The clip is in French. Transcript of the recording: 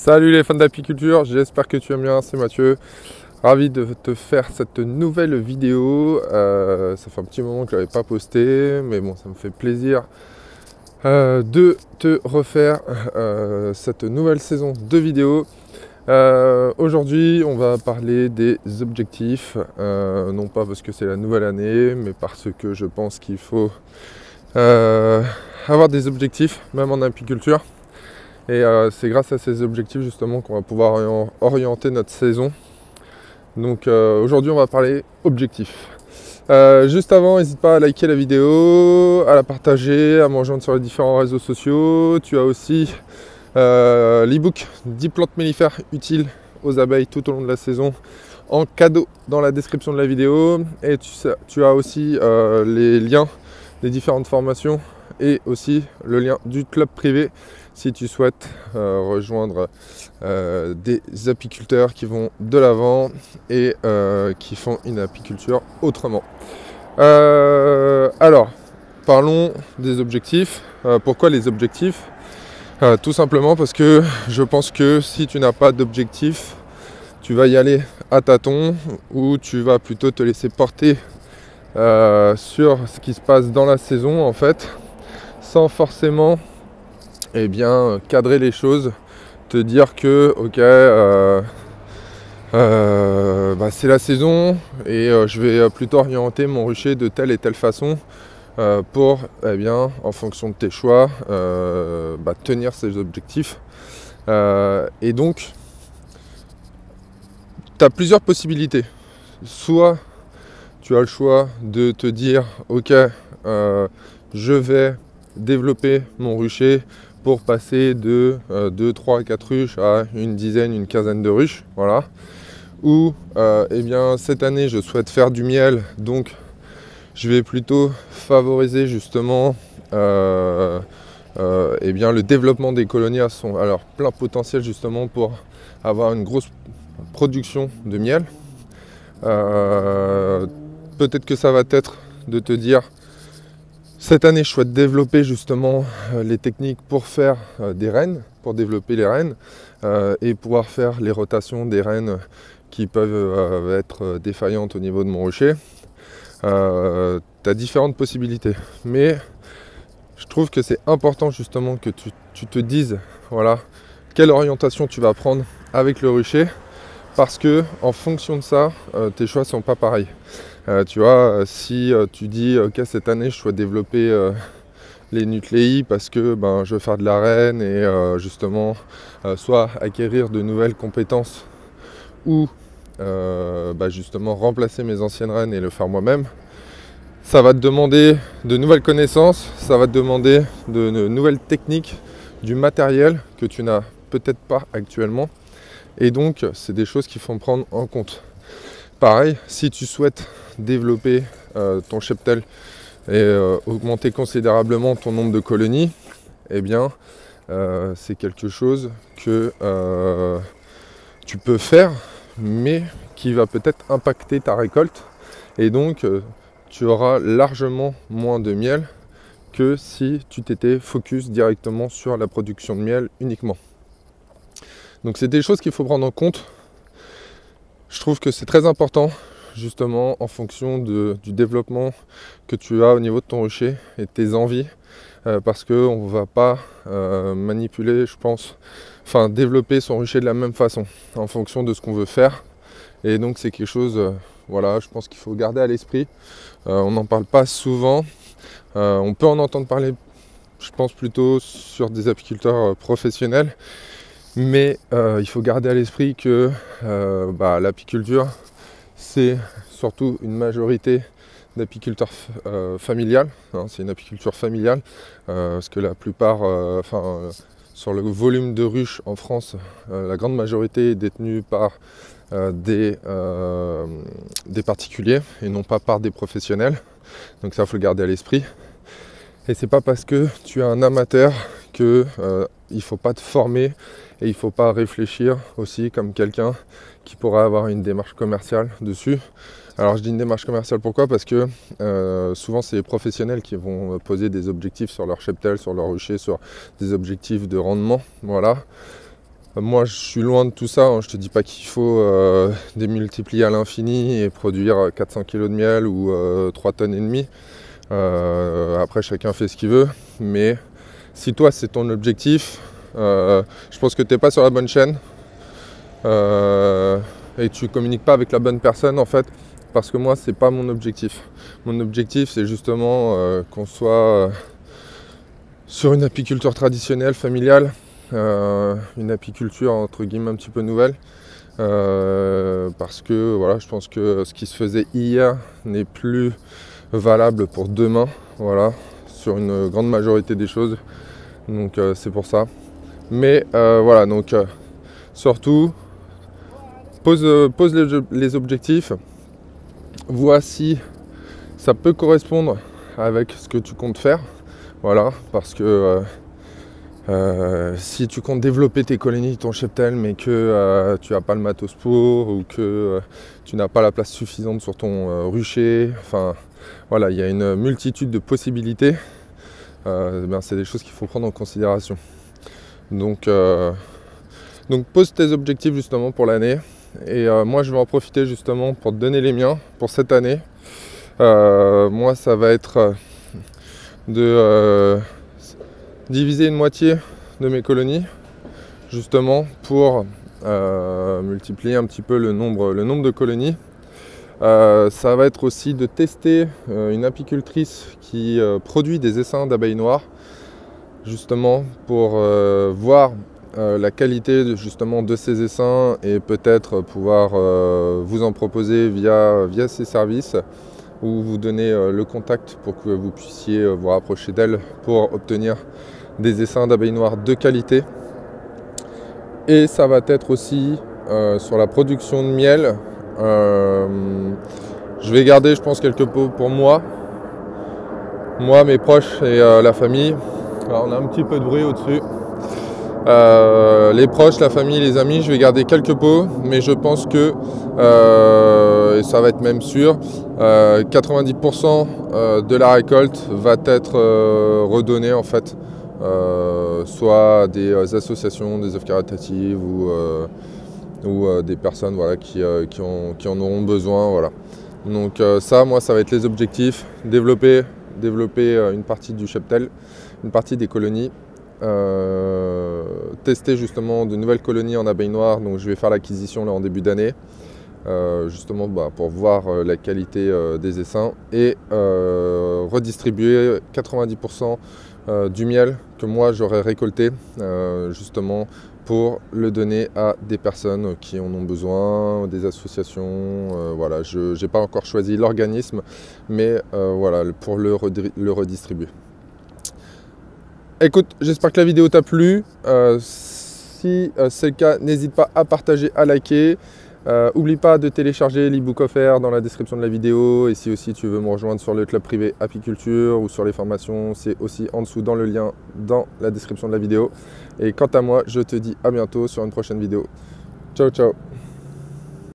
Salut les fans d'apiculture, j'espère que tu vas bien, c'est Mathieu. Ravi de te faire cette nouvelle vidéo. Ça fait un petit moment que je l'avais pas posté, mais bon, ça me fait plaisir de te refaire cette nouvelle saison de vidéos. Aujourd'hui, on va parler des objectifs, non pas parce que c'est la nouvelle année, mais parce que je pense qu'il faut avoir des objectifs, même en apiculture. Et c'est grâce à ces objectifs justement qu'on va pouvoir orienter notre saison. Donc aujourd'hui on va parler objectifs. Juste avant, n'hésite pas à liker la vidéo, à la partager, à me rejoindre sur les différents réseaux sociaux. Tu as aussi l'ebook 10 plantes mellifères utiles aux abeilles tout au long de la saison en cadeau dans la description de la vidéo. Et tu as aussi les liens des différentes formations et aussi le lien du club privé si tu souhaites rejoindre des apiculteurs qui vont de l'avant et qui font une apiculture autrement. Alors, parlons des objectifs. Pourquoi les objectifs ? Tout simplement parce que je pense que si tu n'as pas d'objectif, tu vas y aller à tâtons ou tu vas plutôt te laisser porter sur ce qui se passe dans la saison en fait, sans forcément cadrer les choses, te dire que ok c'est la saison et je vais plutôt orienter mon rucher de telle et telle façon pour en fonction de tes choix tenir ces objectifs et donc tu as plusieurs possibilités. Soit tu as le choix de te dire ok je vais développer mon rucher pour passer de 2, 3, 4 ruches à une dizaine, une quinzaine de ruches, voilà. Ou cette année je souhaite faire du miel, donc je vais plutôt favoriser justement le développement des colonies à leur plein potentiel justement pour avoir une grosse production de miel. Peut-être que ça va être de te dire cette année, je souhaite développer justement les techniques pour faire des reines, pour développer les reines et pouvoir faire les rotations des reines qui peuvent être défaillantes au niveau de mon rucher. Tu as différentes possibilités, mais je trouve que c'est important justement que tu te dises voilà, quelle orientation tu vas prendre avec le rucher, parce que en fonction de ça, tes choix ne sont pas pareils. Tu vois, si tu dis ok cette année je souhaite développer les nucléi parce que je veux faire de la reine et justement soit acquérir de nouvelles compétences ou justement remplacer mes anciennes reines et le faire moi-même, ça va te demander de nouvelles connaissances, ça va te demander de nouvelles techniques, du matériel que tu n'as peut-être pas actuellement, et donc c'est des choses qu'il faut prendre en compte. Pareil, si tu souhaites développer ton cheptel et augmenter considérablement ton nombre de colonies, c'est quelque chose que tu peux faire, mais qui va peut-être impacter ta récolte. Et donc, tu auras largement moins de miel que si tu t'étais focus directement sur la production de miel uniquement. Donc, c'est des choses qu'il faut prendre en compte. Je trouve que c'est très important, justement, en fonction du développement que tu as au niveau de ton rucher et de tes envies, parce qu'on ne va pas manipuler, je pense, développer son rucher de la même façon, en fonction de ce qu'on veut faire. Et donc c'est quelque chose, je pense qu'il faut garder à l'esprit. On n'en parle pas souvent. On peut en entendre parler, je pense, plutôt sur des apiculteurs professionnels. Mais il faut garder à l'esprit que l'apiculture, c'est surtout une majorité d'apiculteurs familiales. C'est une apiculture familiale, parce que la plupart, sur le volume de ruches en France, la grande majorité est détenue par des particuliers et non pas par des professionnels. Donc ça, il faut le garder à l'esprit. Et c'est pas parce que tu es un amateur que il faut pas te former et il faut pas réfléchir aussi comme quelqu'un qui pourrait avoir une démarche commerciale dessus. Alors je dis une démarche commerciale pourquoi ? Parce que souvent c'est les professionnels qui vont poser des objectifs sur leur cheptel, sur leur rucher, sur des objectifs de rendement. Voilà. Moi, je suis loin de tout ça, hein. Je te dis pas qu'il faut démultiplier à l'infini et produire 400 kg de miel ou 3 tonnes et demie. Après, chacun fait ce qu'il veut. Mais si toi, c'est ton objectif, je pense que tu n'es pas sur la bonne chaîne. Et tu communiques pas avec la bonne personne, en fait. Parce que moi, c'est pas mon objectif. Mon objectif, c'est justement qu'on soit sur une apiculture traditionnelle, familiale. Une apiculture entre guillemets un petit peu nouvelle, parce que voilà, je pense que ce qui se faisait hier n'est plus valable pour demain, voilà, sur une grande majorité des choses, donc c'est pour ça. Mais voilà, donc surtout pose les objectifs, vois si ça peut correspondre avec ce que tu comptes faire, voilà, parce que si tu comptes développer tes colonies, ton cheptel, mais que tu n'as pas le matos pour, ou que tu n'as pas la place suffisante sur ton rucher, enfin voilà, il y a une multitude de possibilités. C'est des choses qu'il faut prendre en considération. Donc pose tes objectifs justement pour l'année. Et moi je vais en profiter justement pour te donner les miens pour cette année. Moi ça va être de diviser une moitié de mes colonies justement pour multiplier un petit peu le nombre de colonies. Ça va être aussi de tester une apicultrice qui produit des essaims d'abeilles noires justement pour voir la qualité justement de ces essaims et peut-être pouvoir vous en proposer via ces services, ou vous donner le contact pour que vous puissiez vous rapprocher d'elle pour obtenir des essaims d'abeilles noires de qualité. Et ça va être aussi sur la production de miel. Je vais garder, je pense, quelques pots pour moi, mes proches et la famille. Alors, on a un petit peu de bruit au-dessus. Les proches, la famille, les amis, je vais garder quelques pots, mais je pense que, et ça va être même sûr, 90% de la récolte va être redonnée en fait, soit à des associations, des œuvres caritatives ou des personnes voilà, qui en auront besoin. Voilà. Donc ça, moi, ça va être les objectifs, développer une partie du cheptel, une partie des colonies. Tester justement de nouvelles colonies en abeilles noires, donc je vais faire l'acquisition là en début d'année, justement pour voir la qualité des essaims, et redistribuer 90% du miel que moi j'aurais récolté justement pour le donner à des personnes qui en ont besoin, des associations, voilà, je n'ai pas encore choisi l'organisme, mais voilà, pour le redistribuer. Écoute, j'espère que la vidéo t'a plu. Si c'est le cas, n'hésite pas à partager, à liker. Oublie pas de télécharger l'e-book offert dans la description de la vidéo. Et si aussi tu veux me rejoindre sur le club privé apiculture ou sur les formations, c'est aussi en dessous dans le lien dans la description de la vidéo. Et quant à moi, je te dis à bientôt sur une prochaine vidéo. Ciao, ciao!